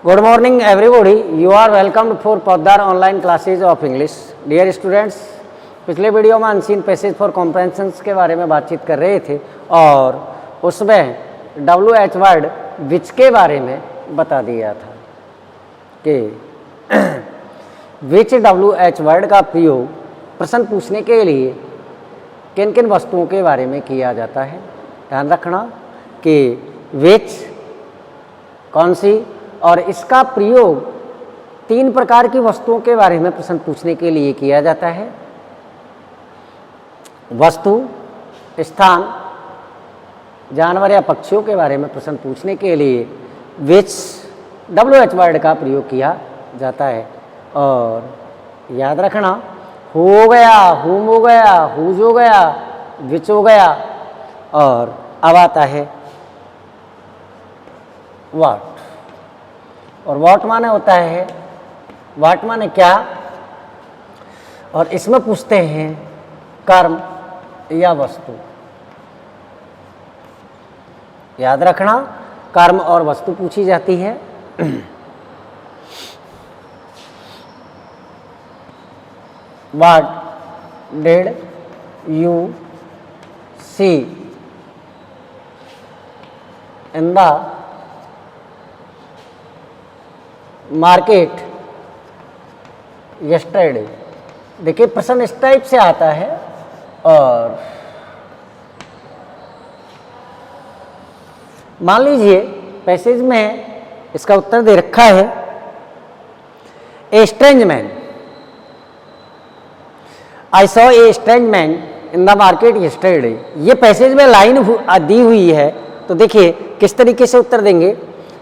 Good morning everybody. You are welcomed for Poddar online classes of English. Dear students, पिछले video में unseen passage for कॉम्प्रहेंशंस के बारे में बातचीत कर रहे थे और उसमें WH वर्ड विच के बारे में बता दिया था कि विच WH वर्ड का प्रयोग प्रश्न पूछने के लिए किन किन वस्तुओं के बारे में किया जाता है। ध्यान रखना कि विच कौन सी और इसका प्रयोग तीन प्रकार की वस्तुओं के बारे में प्रश्न पूछने के लिए किया जाता है। वस्तु, स्थान, जानवर या पक्षियों के बारे में प्रश्न पूछने के लिए विच WH वर्ड का प्रयोग किया जाता है। और याद रखना हो गया, हुम हो गया, हुज हो गया, विच हो गया और अब आता है व्हाट। और व्हाट माने होता है व्हाट माने क्या, और इसमें पूछते हैं कर्म या वस्तु। याद रखना कर्म और वस्तु पूछी जाती है। What did you see in the market yesterday? देखिए प्रश्न इस टाइप से आता है और मान लीजिए पैसेज में इसका उत्तर दे रखा है a strange man. I saw a strange man in the market yesterday. ये पैसेज में लाइन दी हुई है तो देखिए किस तरीके से उत्तर देंगे।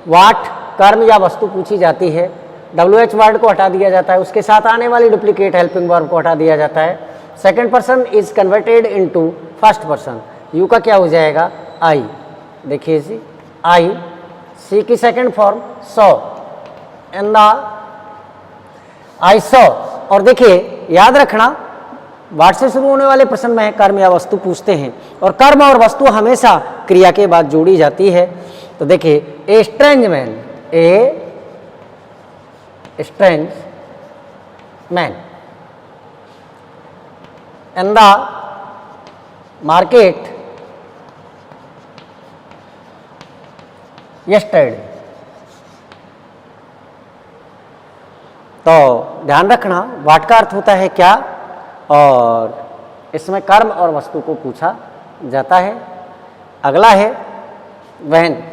वाट कर्म या वस्तु पूछी जाती है, WH वर्ड को हटा दिया जाता है, उसके साथ आने वाली डुप्लीकेट हेल्पिंग वर्ब को हटा दिया जाता है। Second person is converted into first person. You का क्या हो जाएगा आई। देखिए जी आई, सी की second form saw in the I saw. और देखिए याद रखना वाट से शुरू होने वाले प्रश्न में कर्म या वस्तु पूछते हैं और कर्म और वस्तु हमेशा क्रिया के बाद जोड़ी जाती है। तो देखिए a strange man, a strange man in the market yesterday. तो ध्यान रखना वाट का अर्थ होता है क्या और इसमें कर्म और वस्तु को पूछा जाता है। अगला है वैन,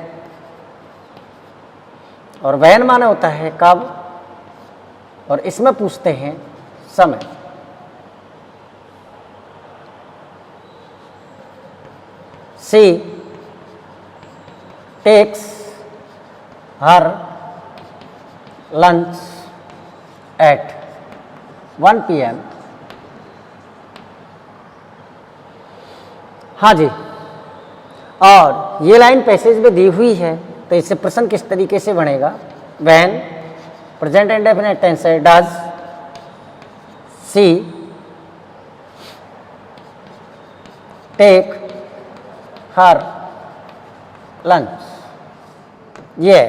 और वैन माने होता है कब, और इसमें पूछते हैं समय। She takes her lunch at 1 PM। हाँ जी, और ये लाइन पैसेज में दी हुई है तो इससे प्रश्न किस तरीके से बनेगा। व्हेन प्रेजेंट इंडेफिनिट टेंस है, does she take her lunch. ये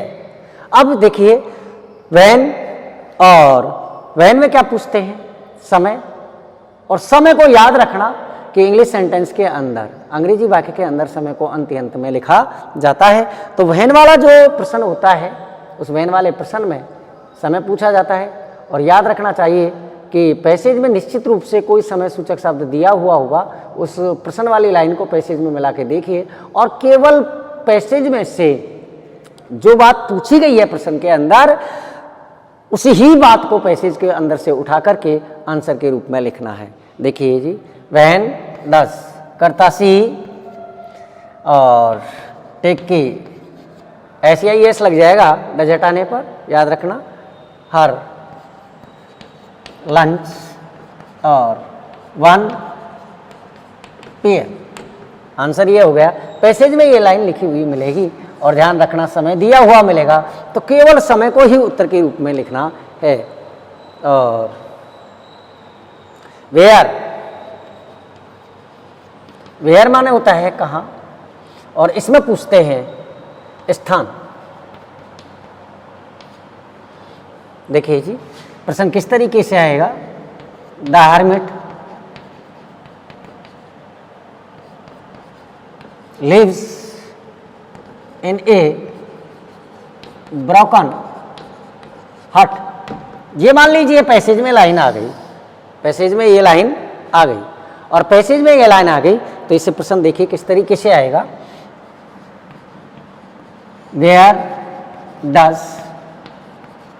अब देखिए व्हेन, और व्हेन में क्या पूछते हैं समय, और समय को याद रखना कि इंग्लिश सेंटेंस के अंदर, अंग्रेजी वाक्य के अंदर समय को अंत में लिखा जाता है। तो व्हेन वाला जो प्रश्न होता है उस व्हेन वाले प्रश्न में समय पूछा जाता है। और याद रखना चाहिए कि पैसेज में निश्चित रूप से कोई समय सूचक शब्द दिया हुआ होगा, उस प्रश्न वाली लाइन को पैसेज में मिला के देखिए और केवल पैसेज में से जो बात पूछी गई है प्रश्न के अंदर उसी ही बात को पैसेज के अंदर से उठा करके आंसर के रूप में लिखना है। देखिए जी वैन डज करता सी और टेक की SEIS लग जाएगा डज हटाने पर, याद रखना हर लंच और 1 PM। आंसर ये हो गया। पैसेज में ये लाइन लिखी हुई मिलेगी और ध्यान रखना समय दिया हुआ मिलेगा तो केवल समय को ही उत्तर के रूप में लिखना है। और वेयर, वेयर माने होता है कहाँ, और इसमें पूछते हैं स्थान। देखिए जी प्रश्न किस तरीके से आएगा। The hermit lives in a broken hut. ये मान लीजिए पैसेज में लाइन आ गई, पैसेज में ये लाइन आ गई और पैसेज में ये लाइन आ गई, तो इससे प्रश्न देखिए किस तरीके से आएगा। Where does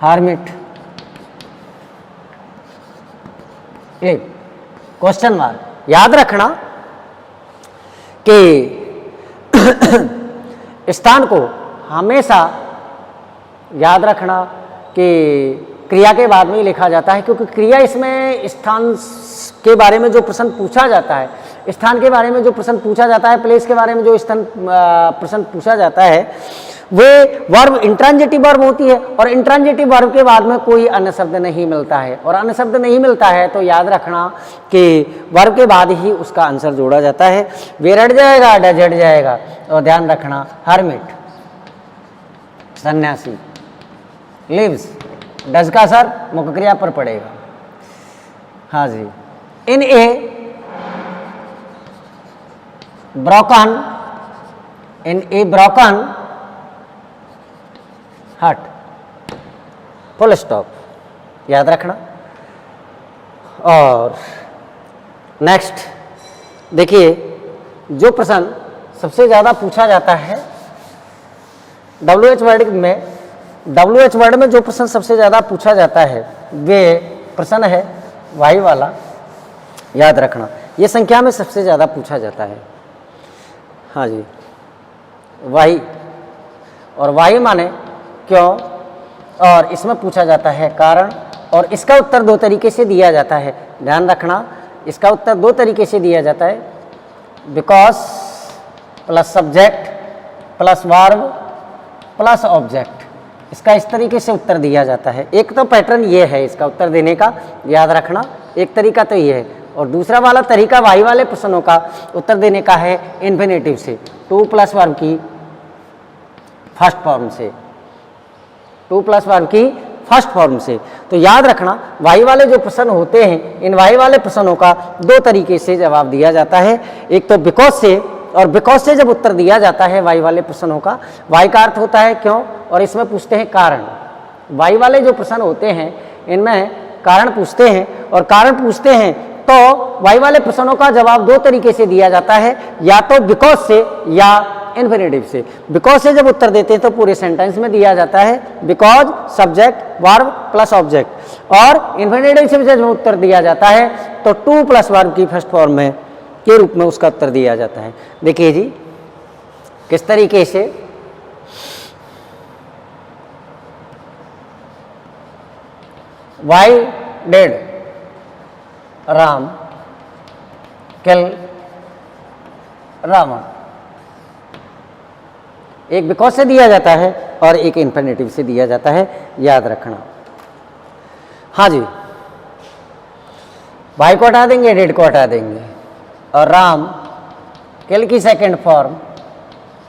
hermit live, question mark. याद रखना कि स्थान को हमेशा याद रखना कि क्रिया के बाद में ही लिखा जाता है, क्योंकि क्रिया इसमें स्थान के बारे में जो प्रश्न पूछा जाता है, स्थान के बारे में जो प्रश्न पूछा जाता है, प्लेस के बारे में जो स्थान प्रश्न पूछा जाता है, वे वर्ब इंट्रांजिटिव वर्ब होती है और इंट्रांजिटिव वर्ब के बाद में कोई अन्य शब्द नहीं मिलता है। और अन्य शब्द नहीं मिलता है तो याद रखना कि वर्ब के बाद ही उसका आंसर जोड़ा जाता है। वेर हट जाएगा, डज हट जाएगा। और ध्यान रखना हर्मिट सन्यासी, लिव्स डज का असर मुख्य क्रिया पर पड़ेगा। हाँ जी, in a broken, in a broken hut, full stop, याद रखना। और नेक्स्ट देखिए जो प्रश्न सबसे ज़्यादा पूछा जाता है WH वर्ड में, WH वर्ड में जो प्रश्न सबसे ज़्यादा पूछा जाता है वे प्रश्न है वाई वाला। याद रखना ये संख्या में सबसे ज़्यादा पूछा जाता है। हाँ जी, वाई, और वाई माने क्यों, और इसमें पूछा जाता है कारण, और इसका उत्तर दो तरीके से दिया जाता है। ध्यान रखना इसका उत्तर दो तरीके से दिया जाता है, because plus subject plus verb plus object. इसका इस तरीके से उत्तर दिया जाता है। एक तो पैटर्न ये है इसका उत्तर देने का, याद रखना एक तरीका तो ये है, और दूसरा वाला तरीका वाई वाले प्रश्नों का उत्तर देने का है इन्फिनेटिव से, टू प्लस वर्ब की फर्स्ट फॉर्म से, टू प्लस वर्ब की फर्स्ट फॉर्म से। तो याद रखना वाई वाले जो प्रश्न होते हैं, इन वाई वाले प्रश्नों का दो तरीके से जवाब दिया जाता है। एक तो बिकॉज से, और बिकॉज से जब उत्तर दिया जाता है वाई वाले प्रश्नों का, वाई का अर्थ होता है क्यों, और इसमें पूछते हैं कारण। वाई वाले जो प्रश्न होते हैं इनमें कारण पूछते हैं, और कारण पूछते हैं तो वाई वाले प्रश्नों का जवाब दो तरीके से दिया जाता है, या तो बिकॉज से या इन्फिनेटिव से। बिकॉज से जब उत्तर देते हैं तो पूरे सेंटेंस में दिया जाता है because subject verb plus object, और इन्फिनेटिव से जब उत्तर दिया जाता है तो टू प्लस वर्ब की फर्स्ट फॉर्म में के रूप में उसका उत्तर दिया जाता है। देखिए जी किस तरीके से, why did Ram kill Ravan, एक बिकॉज से दिया जाता है और एक इन्फिनेटिव से दिया जाता है, याद रखना। हाँ जी, वाई को हटा देंगे, डिड को हटा देंगे, और राम किल की सेकंड फॉर्म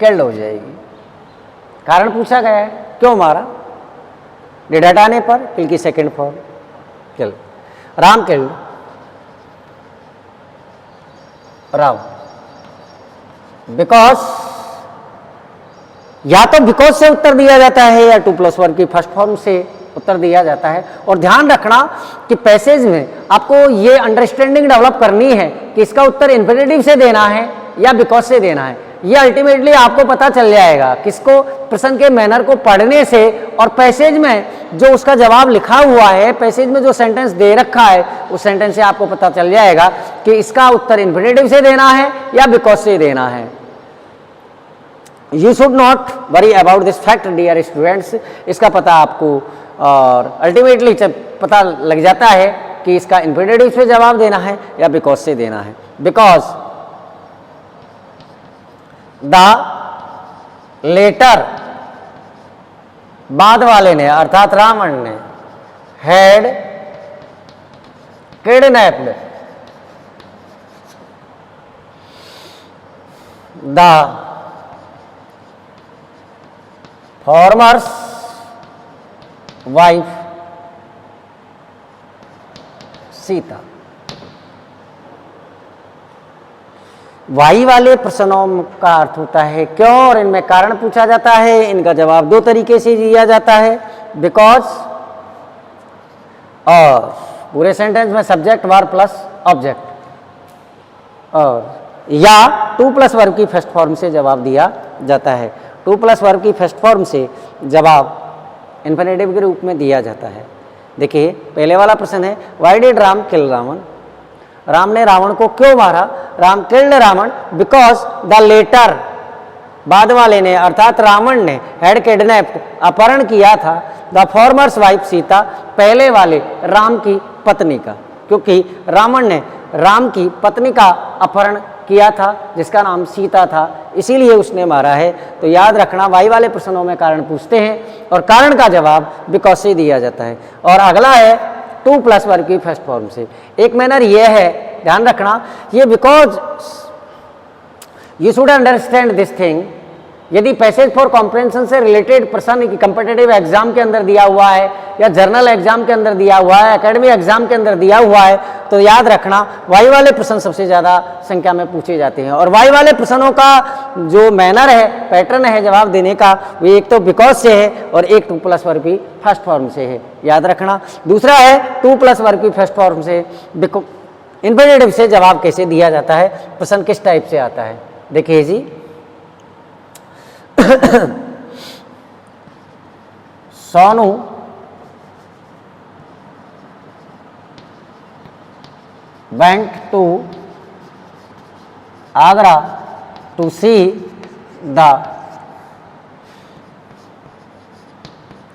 किल्ड हो जाएगी। कारण पूछा गया है क्यों मारा, डिड हटाने पर किल की second form kill, Ram killed Ram, because या तो बिकॉज से उत्तर दिया जाता है या टू प्लस वर्ब की फर्स्ट फॉर्म से उत्तर दिया जाता है। और ध्यान रखना कि पैसेज में आपको ये अंडरस्टैंडिंग डेवलप करनी है कि इसका उत्तर इन्फिनेटिव से देना है या बिकॉज से देना है। ये अल्टीमेटली आपको पता चल जाएगा किसको, प्रश्न के मैनर को पढ़ने से, और पैसेज में जो उसका जवाब लिखा हुआ है, पैसेज में जो सेंटेंस दे रखा है उस सेंटेंस से आपको पता चल जाएगा कि इसका उत्तर इन्फिनेटिव से देना है या बिकॉज से देना है। You should not worry about this fact dear students, इसका पता आपको और अल्टीमेटली पता लग जाता है कि इसका इन्फिनेटिव से जवाब देना है या बिकॉज से देना है। बिकॉज द लेटर, बाद वाले ने अर्थात रावण ने, had kidnapped the former's wife Sita. Why वाले प्रश्नों का अर्थ होता है क्यों, और इनमें कारण पूछा जाता है। इनका जवाब दो तरीके से दिया जाता है, बिकॉज और पूरे सेंटेंस में सब्जेक्ट वर्ब प्लस ऑब्जेक्ट, और या टू प्लस वर्ब की फर्स्ट फॉर्म से जवाब दिया जाता है। टू प्लस वर्ब की फर्स्ट फॉर्म से जवाब इन्फिनेटिव के रूप में दिया जाता है। देखिए पहले वाला प्रश्न है why did Ram kill Ravan, Ram ने रावण को क्यों मारा। Ram killed Ravan because the latter, बाद वाले ने अर्थात रावण ने हैड किडनैप्ड अपहरण किया था द फॉर्मर्स वाइफ सीता, पहले वाले राम की पत्नी का, क्योंकि रावण ने राम की पत्नी का अपहरण किया था जिसका नाम सीता था, इसीलिए उसने मारा है। तो याद रखना वाई वाले प्रश्नों में कारण पूछते हैं और कारण का जवाब बिकॉज से दिया जाता है। और अगला है टू प्लस वर्ब की फर्स्ट फॉर्म से। एक मैनर यह है, ध्यान रखना, ये because you should understand this thing. यदि पैसेज फॉर कॉम्प्रिहेंशन से रिलेटेड प्रश्न कम्पिटिटिव एग्जाम के अंदर दिया हुआ है या जर्नल एग्जाम के अंदर दिया हुआ है, एकेडमिक एग्जाम के अंदर दिया हुआ है, तो याद रखना वाई वाले प्रश्न सबसे ज़्यादा संख्या में पूछे जाते हैं। और वाई वाले प्रश्नों का जो मैनर है, पैटर्न है जवाब देने का, वो एक तो बिकॉज से है और एक टू प्लस वर्ब की फर्स्ट फॉर्म से है, याद रखना। दूसरा है टू प्लस वर्ब की फर्स्ट फॉर्म से इन्फिनेटिव से जवाब कैसे दिया जाता है, प्रश्न किस टाइप से आता है। देखिए जी Sonu went to Agra to see the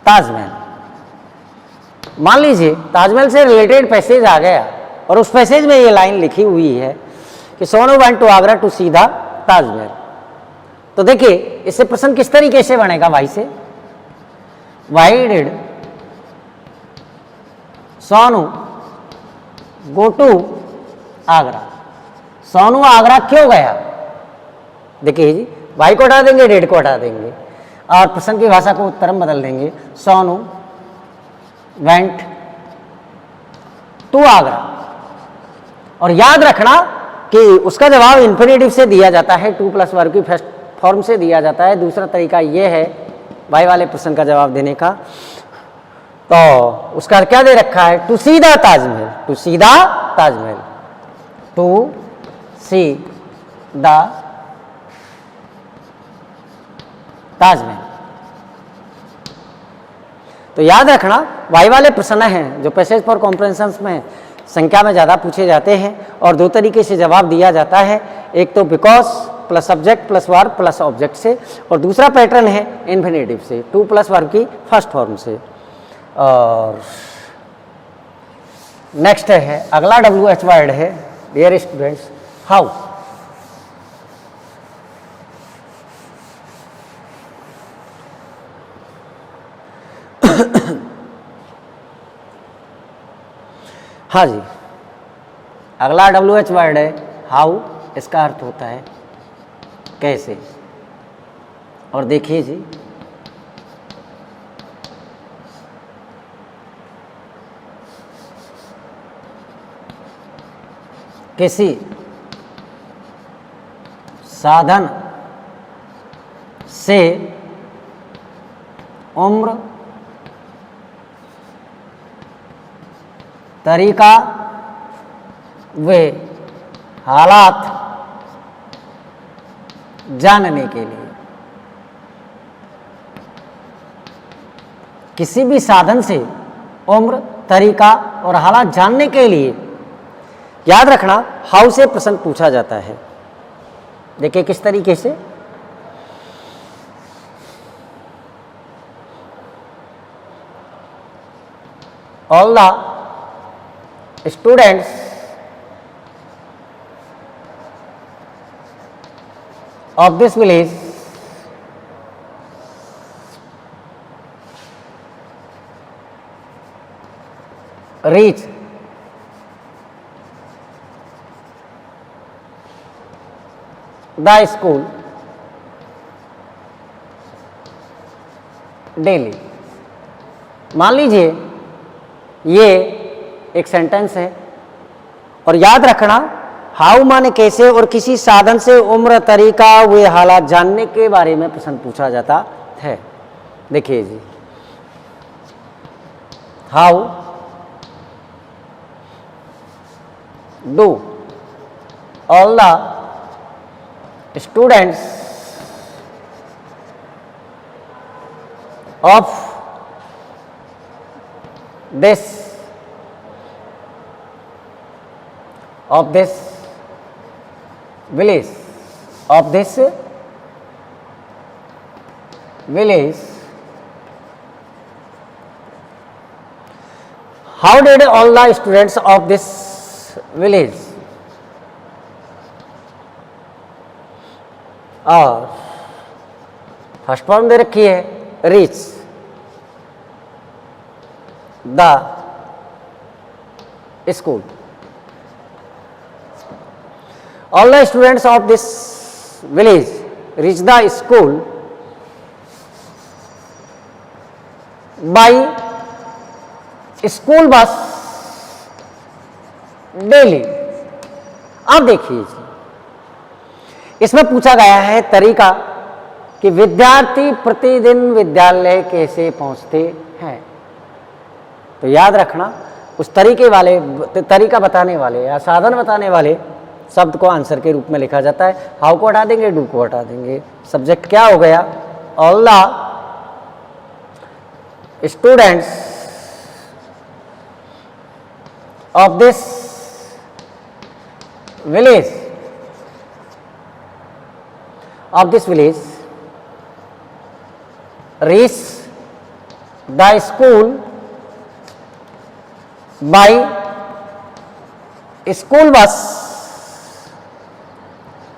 Taj Mahal. मान लीजिए ताजमहल से रिलेटेड पैसेज आ गया और उस पैसेज में ये लाइन लिखी हुई है कि Sonu went to Agra to see the Taj Mahal. तो देखिए इससे प्रश्न किस तरीके से बनेगा, वाई से। Why did Sonu go to Agra, Sonu Agra क्यों गया। देखिए जी वाई को हटा देंगे, डिड को हटा देंगे और प्रश्न की भाषा को उत्तर में बदल देंगे, सोनू वेंट टू आगरा। और याद रखना कि उसका जवाब इन्फिनेटिव से दिया जाता है, टू प्लस वर्ब की फर्स्ट फॉर्म से दिया जाता है। दूसरा तरीका ये है वाई वाले प्रश्न का जवाब देने का, तो उसका क्या दे रखा है, to see the Taj Mahal, to see the Taj Mahal, to see the Taj Mahal. तो याद रखना वाई वाले प्रश्न हैं जो पैसेज फॉर कॉम्प्रिहेंशन में संख्या में ज़्यादा पूछे जाते हैं और दो तरीके से जवाब दिया जाता है, एक तो because plus subject plus verb plus object से, और दूसरा पैटर्न है इन्फिनेटिव से, टू प्लस वर्ब की फर्स्ट फॉर्म से। और नेक्स्ट है अगला WH वर्ड है डियर स्टूडेंट्स, हाउ। हाँ जी, अगला WH वर्ड है हाउ, इसका अर्थ होता है कैसे। और देखिए जी किसी साधन से उम्र, तरीका व हालात जानने के लिए, किसी भी साधन से उम्र, तरीका और हालात जानने के लिए याद रखना हाउ से प्रश्न पूछा जाता है। देखिए किस तरीके से, all the students of this village reach the school daily। मान लीजिए ये एक सेंटेंस है और याद रखना हाउ माने कैसे और किसी साधन से उम्र, तरीका, वे हालात जानने के बारे में प्रश्न पूछा जाता है। देखिए जी, how do all the students of this village how did all the students of this village और फर्स्ट फॉर्म दे रखी है reach the school. All the students of this village reach the school by school bus daily। अब देखिए, इसमें पूछा गया है तरीका कि विद्यार्थी प्रतिदिन विद्यालय कैसे पहुंचते हैं। तो याद रखना उस तरीका बताने वाले या साधन बताने वाले शब्द को आंसर के रूप में लिखा जाता है। हाउ को हटा देंगे, डू को हटा देंगे। सब्जेक्ट क्या हो गया, all the students of this village reach the school by school bus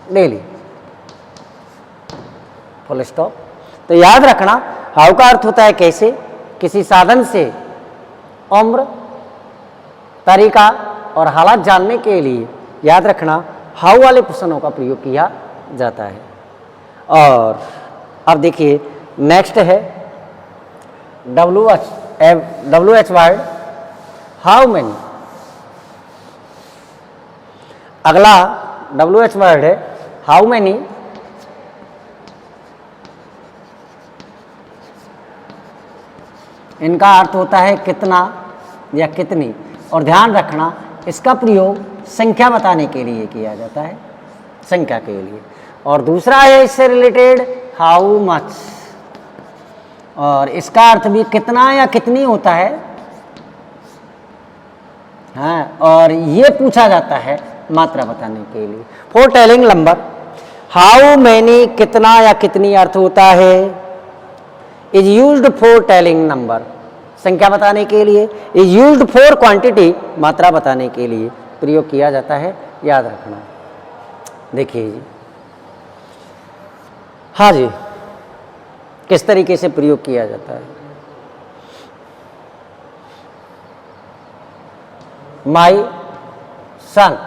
daily, full stop. तो याद रखना हाउ का अर्थ होता है कैसे, किसी साधन से उम्र, तरीका और हालात जानने के लिए याद रखना हाउ वाले प्रश्नों का प्रयोग किया जाता है। और अब देखिए नेक्स्ट है WH वर्ड हाउ मेनी। अगला WH वर्ड है हाउ मेनी। इनका अर्थ होता है कितना या कितनी, और ध्यान रखना इसका प्रयोग संख्या बताने के लिए किया जाता है, संख्या के लिए। और दूसरा है इससे रिलेटेड हाउ मच, और इसका अर्थ भी कितना या कितनी होता है। हाँ, और ये पूछा जाता है मात्रा बताने के लिए। For telling number, how many कितना या कितनी अर्थ होता है, is used for telling number संख्या बताने के लिए, इज यूज्ड फॉर क्वांटिटी मात्रा बताने के लिए प्रयोग किया जाता है, याद रखना। देखिए जी, हाँ जी, किस तरीके से प्रयोग किया जाता है। My son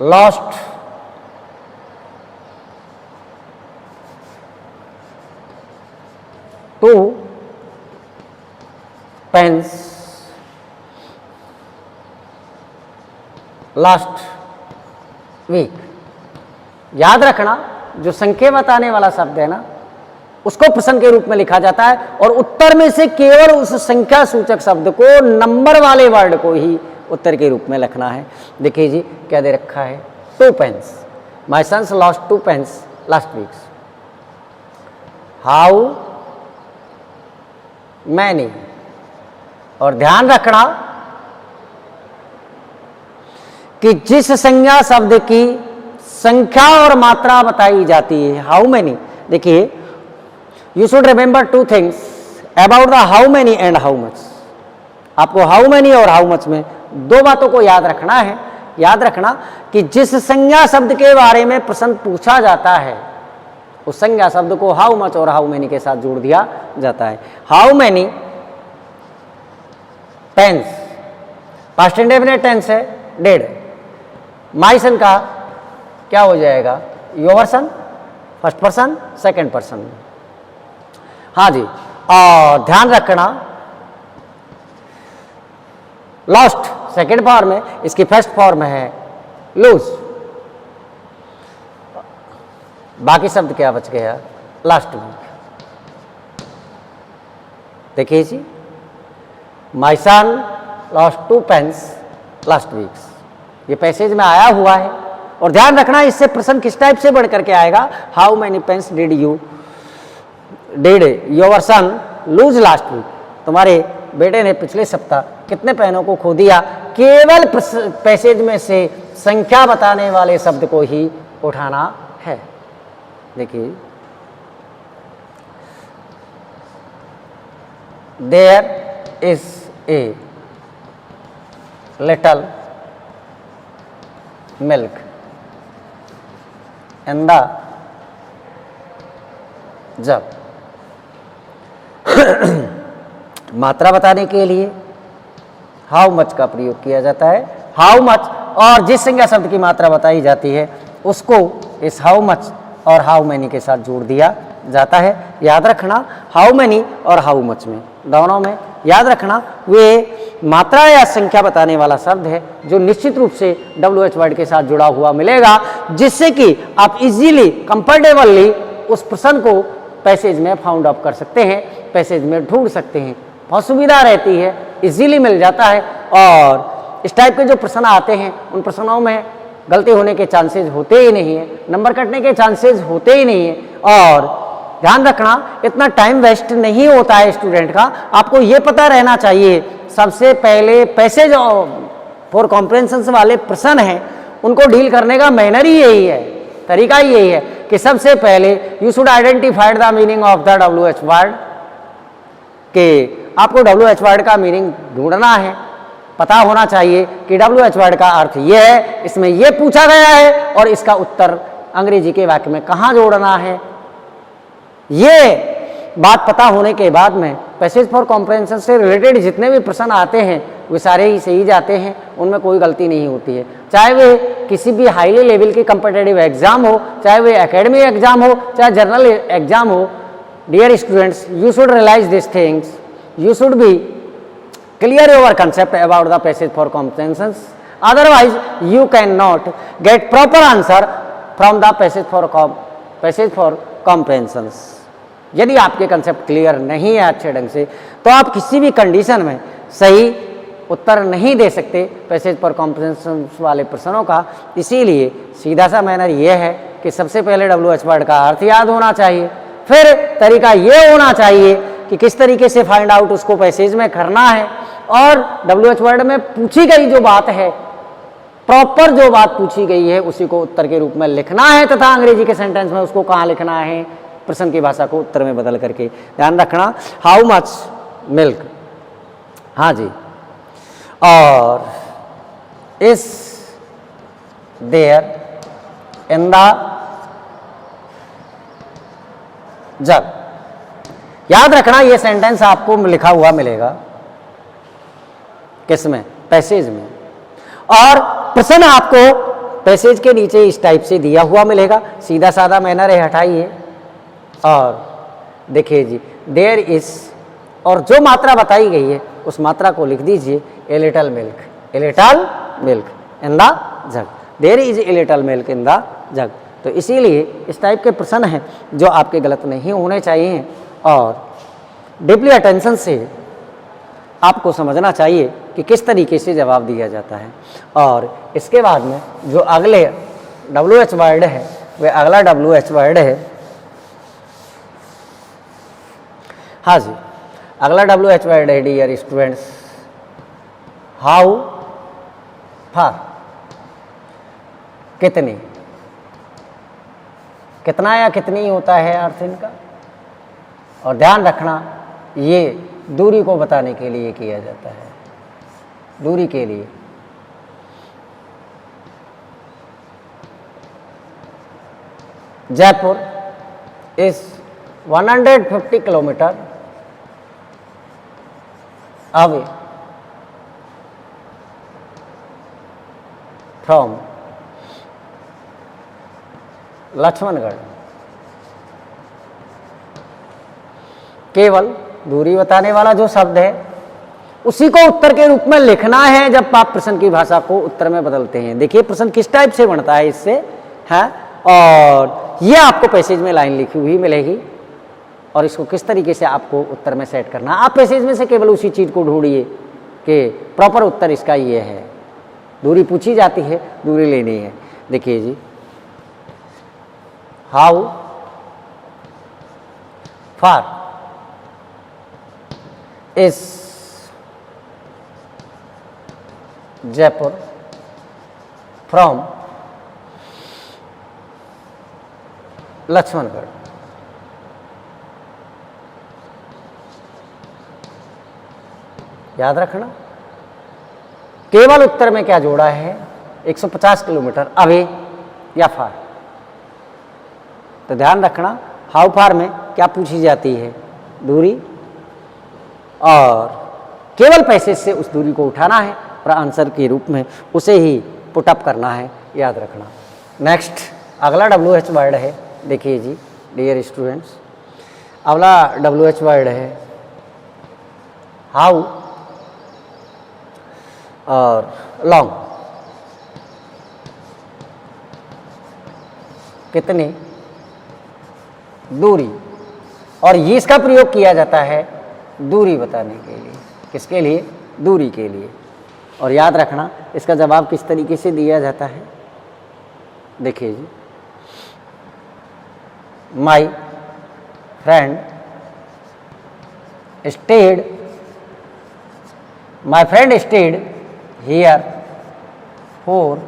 lost two pens last week. याद रखना जो संख्या बताने वाला शब्द है ना, उसको प्रश्न के रूप में लिखा जाता है, और उत्तर में से केवल उस संख्या सूचक शब्द को, नंबर वाले वर्ड को ही उत्तर के रूप में लिखना है। देखिए जी क्या दे रखा है, 2 pence. My sons lost 2 pence last week. How many, और ध्यान रखना कि जिस संज्ञा शब्द की संख्या और मात्रा बताई जाती है, हाउ मैनी। देखिए, you should remember 2 things about the how many and how much. आपको हाउ मैनी और हाउ मच में 2 बातों को याद रखना है। याद रखना कि जिस संज्ञा शब्द के बारे में प्रश्न पूछा जाता है, उस संज्ञा शब्द को हाउ मच और हाउ मैनी के साथ जोड़ दिया जाता है। How many pence, past indefinite tense है, डेड। माई सन का क्या हो जाएगा, your son, first person second person. हाँ जी, और ध्यान रखना लॉस्ट सेकेंड फॉर्म है, इसकी फर्स्ट फॉर्म है लूज। बाकी शब्द क्या बच गया? Last week. देखिए जी, my son lost 2 pence last weeks, ये पैसेज में आया हुआ है। और ध्यान रखना इससे प्रश्न किस टाइप से बढ़ करके आएगा, how many pence did your son lose last week, तुम्हारे बेटे ने पिछले सप्ताह कितने पेनों को खो दिया। केवल पैसेज में से संख्या बताने वाले शब्द को ही उठाना है। देखिए, there is a little milk in the jug. मात्रा बताने के लिए हाउ मच का प्रयोग किया जाता है। हाउ मच और जिस संज्ञा शब्द की मात्रा बताई जाती है उसको इस हाउ मच और हाउ मैनी के साथ जोड़ दिया जाता है। याद रखना, हाउ मैनी और हाउ मच में, दोनों में याद रखना वे मात्रा या संख्या बताने वाला शब्द है जो निश्चित रूप से WH वर्ड के साथ जुड़ा हुआ मिलेगा, जिससे कि आप इजीली कंफर्टेबली उस प्रश्न को पैसेज में फाउंड आउट कर सकते हैं, पैसेज में ढूंढ सकते हैं। बहुत सुविधा रहती है, इजीली मिल जाता है। और इस टाइप के जो प्रश्न आते हैं उन प्रश्नों में गलती होने के चांसेस होते ही नहीं है, नंबर कटने के चांसेस होते ही नहीं है। और ध्यान रखना, इतना टाइम वेस्ट नहीं होता है स्टूडेंट का। आपको ये पता रहना चाहिए सबसे पहले पैसेज फॉर कॉम्प्रिहेंशन वाले प्रश्न हैं उनको डील करने का मैनर ही यही है, तरीका ही यही है कि सबसे पहले you should identified the meaning of the WH word, कि आपको WH वर्ड का मीनिंग ढूंढना है। पता होना चाहिए कि WH वर्ड का अर्थ ये है, इसमें ये पूछा गया है और इसका उत्तर अंग्रेजी के वाक्य में कहाँ जोड़ना है। ये बात पता होने के बाद में पैसेज फॉर कॉम्प्रिहेंशन से रिलेटेड जितने भी प्रश्न आते हैं वे सारे ही सही जाते हैं, उनमें कोई गलती नहीं होती है। चाहे वे किसी भी हाईली लेवल की कम्पिटिटिव एग्जाम हो, चाहे वे एकेडमिक एग्जाम हो, चाहे जनरल एग्जाम हो। Dear students, you should realise this things, you should be clear your concept about the passage for comprehension, otherwise you cannot get proper answer from the passage for comprehension। यदि आपके concept clear नहीं है अच्छे ढंग से तो आप किसी भी कंडीशन में सही उत्तर नहीं दे सकते पैसेज फॉर कॉम्प्रिहेंशन वाले प्रश्नों का। इसीलिए सीधा सा मैनर ये है कि सबसे पहले WH वर्ड का अर्थ याद होना चाहिए, फिर तरीका ये होना चाहिए कि किस तरीके से फाइंड आउट उसको पैसेज में करना है, और WH वर्ड में पूछी गई जो बात है, प्रॉपर जो बात पूछी गई है उसी को उत्तर के रूप में लिखना है, तथा अंग्रेजी के सेंटेंस में उसको कहाँ लिखना है, प्रश्न की भाषा को उत्तर में बदल करके। ध्यान रखना, हाउ मच मिल्क, हाँ जी, और इस देयर इन द जग। याद रखना ये सेंटेंस आपको लिखा हुआ मिलेगा किसमें? पैसेज में। और प्रश्न आपको पैसेज के नीचे इस टाइप से दिया हुआ मिलेगा, सीधा साधा मैनर है, हटाइए और देखिए जी, देयर इज, और जो मात्रा बताई गई है उस मात्रा को लिख दीजिए, a little milk, a little milk in the jug, there is a little milk in the jug. तो इसीलिए इस टाइप के प्रश्न हैं जो आपके गलत नहीं होने चाहिए, और डीपली अटेंशन से आपको समझना चाहिए कि किस तरीके से जवाब दिया जाता है। और इसके बाद में जो अगले WH वर्ड है वह अगला WH वर्ड है, हाँ जी, अगला WH वर्ड है डियर स्टूडेंट्स, हाउ फार, कितनी, कितना या कितनी होता है अर्थ इनका। और ध्यान रखना ये दूरी को बताने के लिए किया जाता है, दूरी के लिए। Jaipur is 150 kilometre away from Lakshmangarh. केवल दूरी बताने वाला जो शब्द है उसी को उत्तर के रूप में लिखना है जब आप प्रश्न की भाषा को उत्तर में बदलते हैं। देखिए प्रश्न किस टाइप से बनता है इससे, है, और ये आपको पैसेज में लाइन लिखी हुई मिलेगी और इसको किस तरीके से आपको उत्तर में सेट करना। आप पैसेज में से केवल उसी चीज को ढूंढिए कि प्रॉपर उत्तर इसका ये है। दूरी पूछी जाती है, दूरी लेनी है। देखिए जी, how far is Jaipur from Lakshmangarh. याद रखना, केवल उत्तर में क्या जोड़ा है, 150 किलोमीटर अवे या फार। तो ध्यान रखना, हाउ फार में क्या पूछी जाती है, दूरी, और केवल पैसेज से उस दूरी को उठाना है और आंसर के रूप में उसे ही पुटअप करना है। याद रखना। नेक्स्ट अगला WH वर्ड है। देखिए जी डियर स्टूडेंट्स, अगला WH वर्ड है हाउ और लॉन्ग। कितनी दूरी, और ये इसका प्रयोग किया जाता है दूरी बताने के लिए। किसके लिए, दूरी के लिए। और याद रखना इसका जवाब किस तरीके से दिया जाता है। देखिए जी, my friend stayed, my friend stayed here for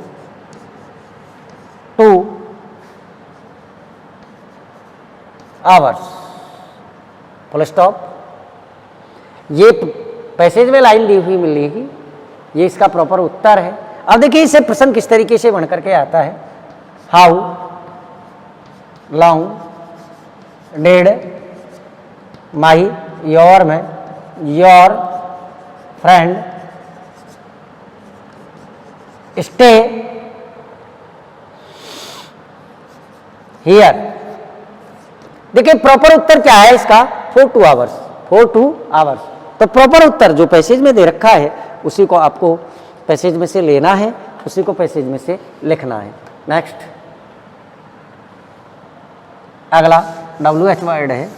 2 hours, full stop. ये पैसेज में लाइन दी हुई मिलेगी, ये इसका प्रॉपर उत्तर है। अब देखिए इसे प्रश्न किस तरीके से बन करके आता है। How long did my your में योर फ्रेंड स्टे हियर। देखिए प्रॉपर उत्तर क्या है इसका, 4 2 आवर्स, 4 2 आवर्स। तो प्रॉपर उत्तर जो पैसेज में दे रखा है उसी को आपको पैसेज में से लेना है, उसी को पैसेज में से लिखना है। नेक्स्ट अगला WH वर्ड है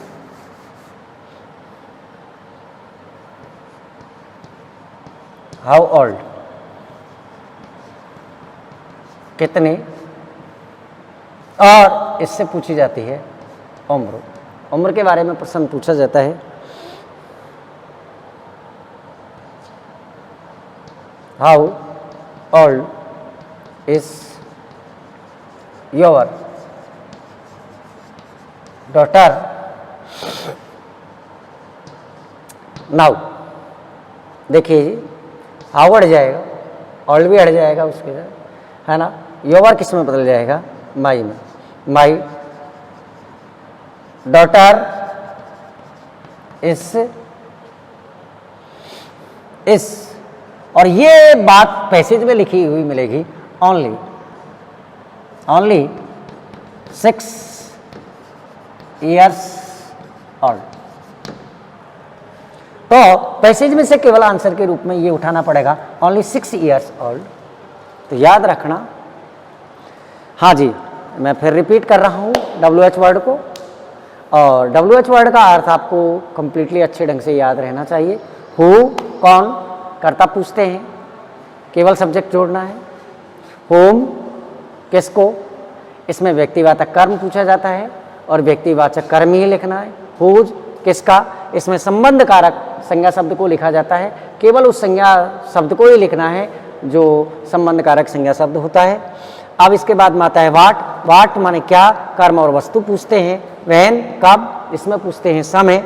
हाउ ओल्ड। कितने, और इससे पूछी जाती है उम्र। उम्र के बारे में प्रश्न पूछा जाता है। How old is your daughter now. देखिए जी, हाउ अड़ जाएगा, ओल्ड भी अड़ जाएगा उसके साथ, है ना। योवर किस में बदल जाएगा, माई में। माई डॉटर इज, और ये बात पैसेज में लिखी हुई मिलेगी ओनली 6 years ओल्ड। तो पैसेज में से केवल आंसर के रूप में ये उठाना पड़ेगा ओनली 6 years ओल्ड। तो याद रखना। हाँ जी, मैं फिर रिपीट कर रहा हूँ WH वर्ड को, और WH वर्ड का अर्थ आपको कंप्लीटली अच्छे ढंग से याद रहना चाहिए। हु कौन, कर्ता पूछते हैं, केवल सब्जेक्ट जोड़ना है। होम किसको, इसमें व्यक्तिवाचक कर्म पूछा जाता है और व्यक्तिवाचक कर्म ही लिखना है। हुज किसका, इसमें संबंध कारक संज्ञा शब्द को लिखा जाता है, केवल उस संज्ञा शब्द को ही लिखना है जो संबंध कारक संज्ञा शब्द होता है। अब इसके बाद में आता है वाट। वाट माने क्या, कर्म और वस्तु पूछते हैं। व्हेन कब, इसमें पूछते हैं समय।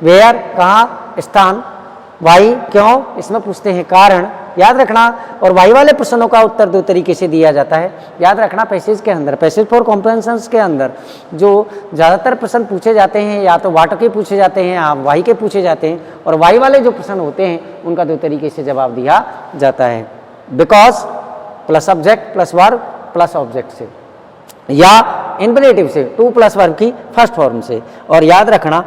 वेयर कहाँ, स्थान। वाई क्यों, इसमें पूछते हैं कारण। याद रखना। और वाई वाले प्रश्नों का उत्तर 2 तरीके से दिया जाता है। याद रखना, पैसेज के अंदर, पैसेज फॉर कॉम्प्रहेंशंस के अंदर जो ज़्यादातर प्रश्न पूछे जाते हैं या तो वाट के पूछे जाते हैं या वाई के पूछे जाते हैं, और वाई वाले जो प्रश्न होते हैं उनका 2 तरीके से जवाब दिया जाता है। Because plus subject plus verb plus object से, या इन्फिनेटिव से 2 प्लस वर्ब की फर्स्ट फॉर्म से। और याद रखना